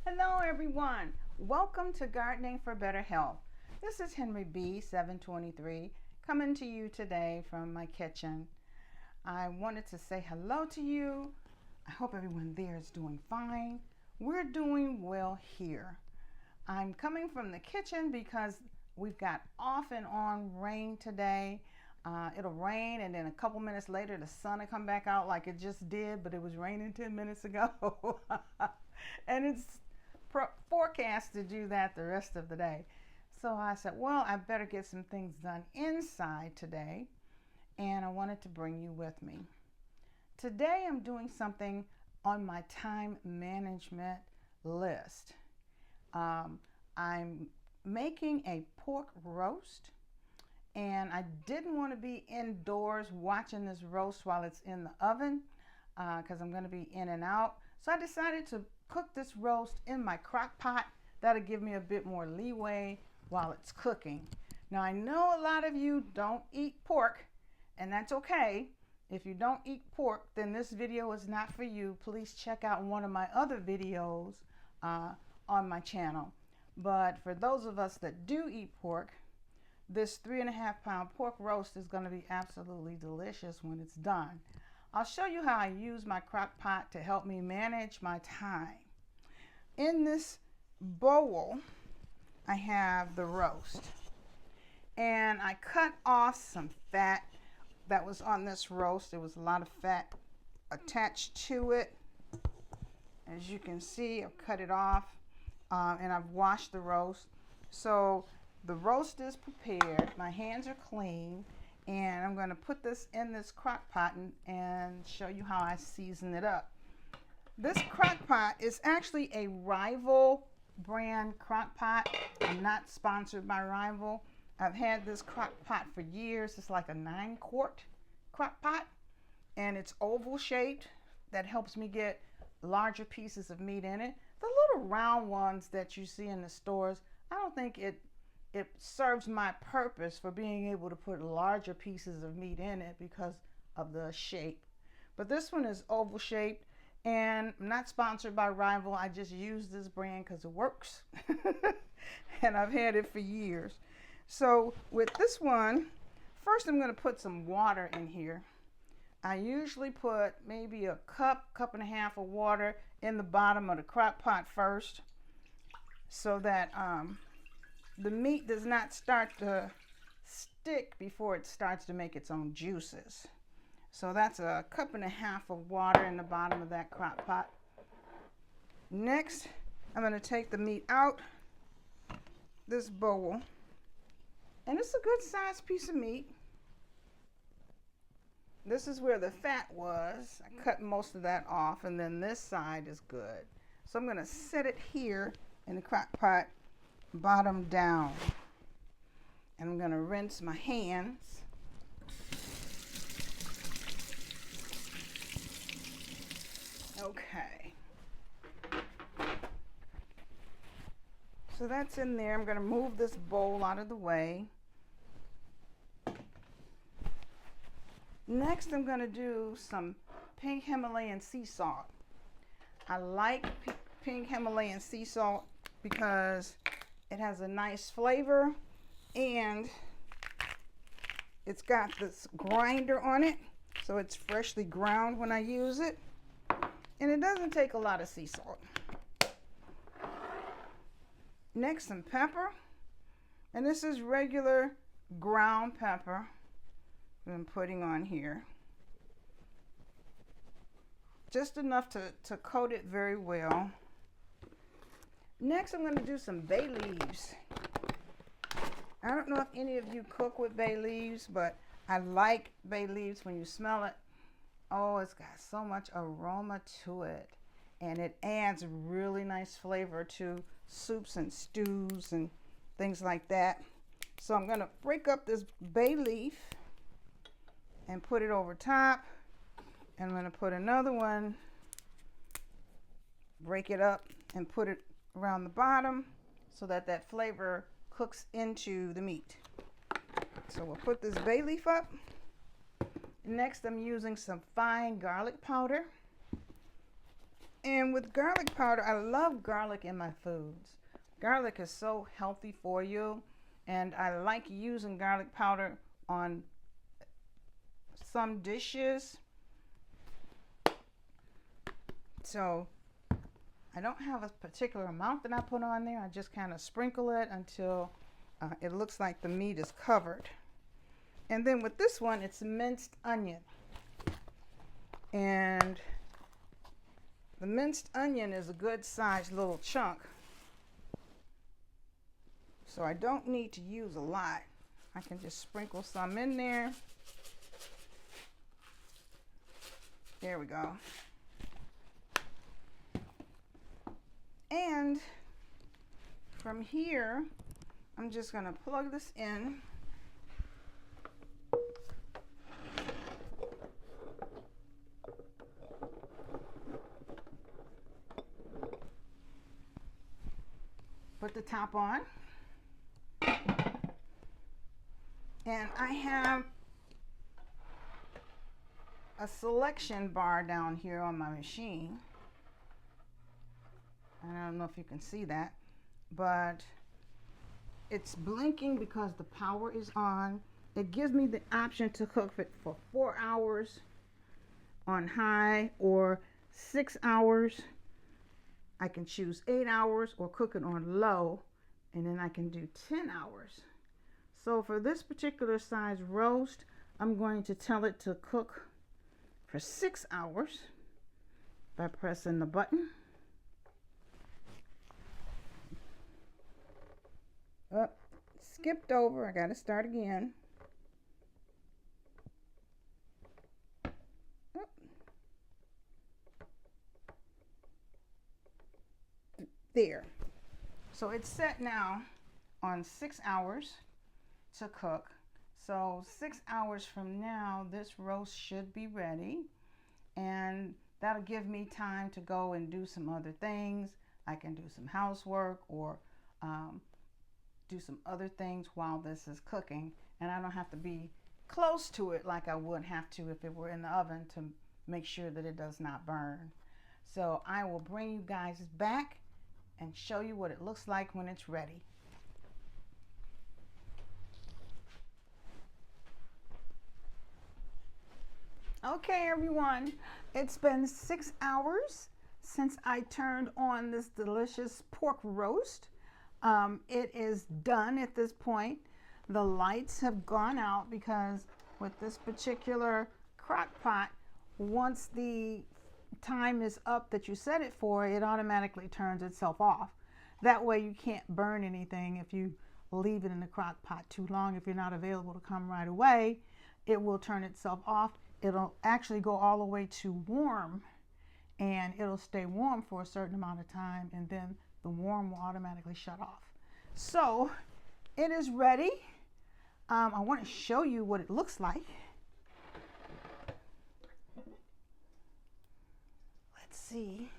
Hello everyone, welcome to Gardening for Better Health. This is Henry B. 723 coming to you today from my kitchen. I wanted to say hello to you. I hope everyone there is doing fine. We're doing well here. I'm coming from the kitchen because we've got off and on rain today. It'll rain and then a couple minutes later the sun will come back out like it just did, but it was raining 10 minutes ago. And it's forecast to do that the rest of the day. So I said, well, I better get some things done inside today, and I wanted to bring you with me. Today I'm doing something on my time management list. I'm making a pork roast, and I didn't want to be indoors watching this roast while it's in the oven because I'm going to be in and out. So I decided to cook this roast in my crock pot. That'll give me a bit more leeway while it's cooking. Now I know a lot of you don't eat pork, and that's okay. If you don't eat pork, then this video is not for you. Please check out one of my other videos on my channel. But for those of us that do eat pork, this 3.5-pound pork roast is going to be absolutely delicious when it's done. I'll show you how I use my crock pot to help me manage my time. In this bowl, I have the roast, and I cut off some fat that was on this roast. There was a lot of fat attached to it. As you can see, I've cut it off, and I've washed the roast. So the roast is prepared. My hands are clean. And I'm going to put this in this crock pot and show you how I season it up. This crock pot is actually a Rival brand crock pot. I'm not sponsored by Rival. I've had this crock pot for years. It's like a 9-quart crock pot, and it's oval shaped. That helps me get larger pieces of meat in it. The little round ones that you see in the stores, I don't think it serves my purpose for being able to put larger pieces of meat in it because of the shape. But this one is oval shaped, and I'm not sponsored by Rival. I just use this brand because it works. And I've had it for years. So with this one, first I'm going to put some water in here. I usually put maybe a cup and a half of water in the bottom of the crock pot first, so that the meat does not start to stick before it starts to make its own juices. So that's a cup and a half of water in the bottom of that crock pot. Next, I'm going to take the meat out this bowl, and it's a good sized piece of meat. This is where the fat was. I cut most of that off, and then this side is good. So I'm going to set it here in the crock pot, bottom down, and I'm going to rinse my hands. Okay, so that's in there. I'm going to move this bowl out of the way. Next, I'm going to do some pink Himalayan sea salt. I like pink Himalayan sea salt because it has a nice flavor, and it's got this grinder on it, so it's freshly ground when I use it, and it doesn't take a lot of sea salt. Next, some pepper, and this is regular ground pepper I'm putting on here. Just enough to coat it very well. Next, I'm going to do some bay leaves. I don't know if any of you cook with bay leaves, but I like bay leaves when you smell it. Oh, it's got so much aroma to it, and it adds really nice flavor to soups and stews and things like that. So I'm going to break up this bay leaf and put it over top. And I'm going to put another one, break it up and put it around the bottom so that that flavor cooks into the meat. So we'll put this bay leaf up. Next, I'm using some fine garlic powder. And with garlic powder, I love garlic in my foods. Garlic is so healthy for you, and I like using garlic powder on some dishes. So I don't have a particular amount that I put on there. I just kind of sprinkle it until it looks like the meat is covered. And then with this one, it's minced onion. And the minced onion is a good sized little chunk. So I don't need to use a lot. I can just sprinkle some in there. There we go. And from here, I'm just going to plug this in. Put the top on. And I have a selection bar down here on my machine. I don't know if you can see that, but it's blinking because the power is on. It gives me the option to cook it for 4 hours on high or 6 hours. I can choose 8 hours or cook it on low, and then I can do 10 hours. So for this particular size roast, I'm going to tell it to cook for 6 hours by pressing the button. Oh, skipped over. I got to start again. Oh. There. So it's set now on 6 hours to cook. So 6 hours from now, this roast should be ready, and that'll give me time to go and do some other things. I can do some housework or do some other things while this is cooking, and I don't have to be close to it like I would have to if it were in the oven to make sure that it does not burn. So I will bring you guys back and show you what it looks like when it's ready. Okay, everyone, it's been 6 hours since I turned on this delicious pork roast. It is done at this point. The lights have gone out because with this particular crock pot, once the time is up that you set it for, it automatically turns itself off. That way you can't burn anything if you leave it in the crock pot too long. If you're not available to come right away, it will turn itself off. It'll actually go all the way to warm, and it'll stay warm for a certain amount of time, and then the warm will automatically shut off. So it is ready. I want to show you what it looks like. Let's see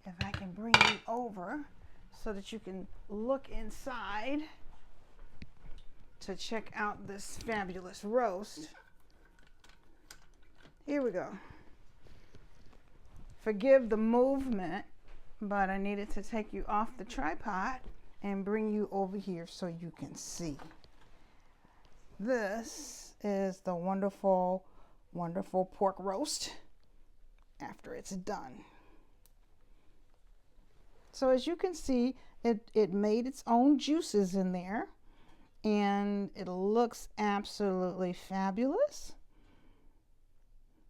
if I can bring you over so that you can look inside to check out this fabulous roast. Here we go. Forgive the movement, but I needed to take you off the tripod and bring you over here so you can see. This is the wonderful, wonderful pork roast after it's done. So as you can see, it made its own juices in there, and it looks absolutely fabulous.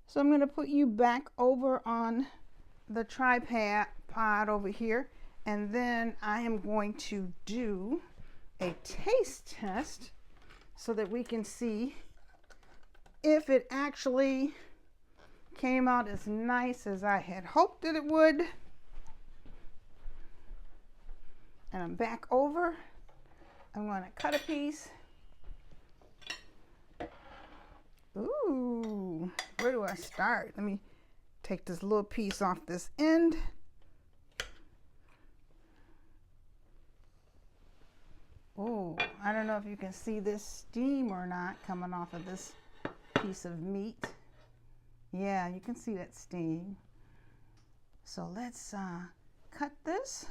So I'm going to put you back over on the tripod over here, and then I am going to do a taste test so that we can see if it actually came out as nice as I had hoped that it would. And I'm back over. I'm going to cut a piece. Ooh, where do I start? Let me take this little piece off this end. Oh, I don't know if you can see this steam or not coming off of this piece of meat. Yeah, you can see that steam. So let's cut this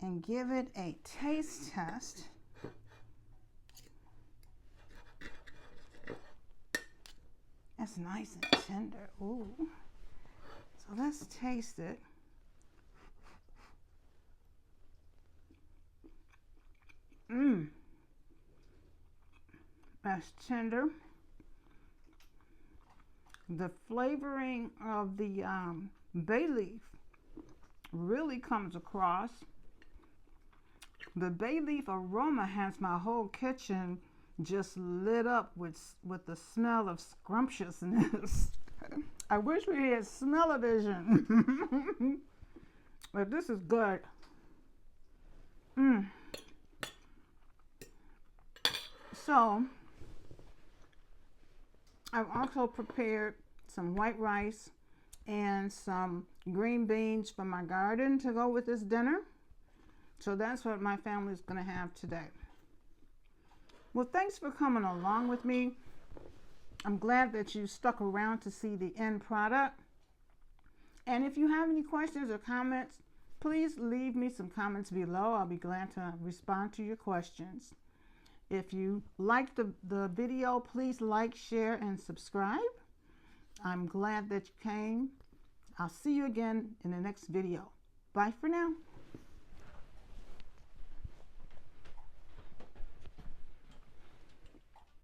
and give it a taste test. That's nice and tender. Ooh. So let's taste it. Mmm. That's tender. The flavoring of the bay leaf really comes across. The bay leaf aroma has my whole kitchen just lit up with the smell of scrumptiousness. I wish we had smell-o-vision. But this is good. So I've also prepared some white rice and some green beans from my garden to go with this dinner. So that's what my family is going to have today. Well, thanks for coming along with me. I'm glad that you stuck around to see the end product. And if you have any questions or comments, please leave me some comments below. I'll be glad to respond to your questions. If you liked the video, please like, share, and subscribe. I'm glad that you came. I'll see you again in the next video. Bye for now.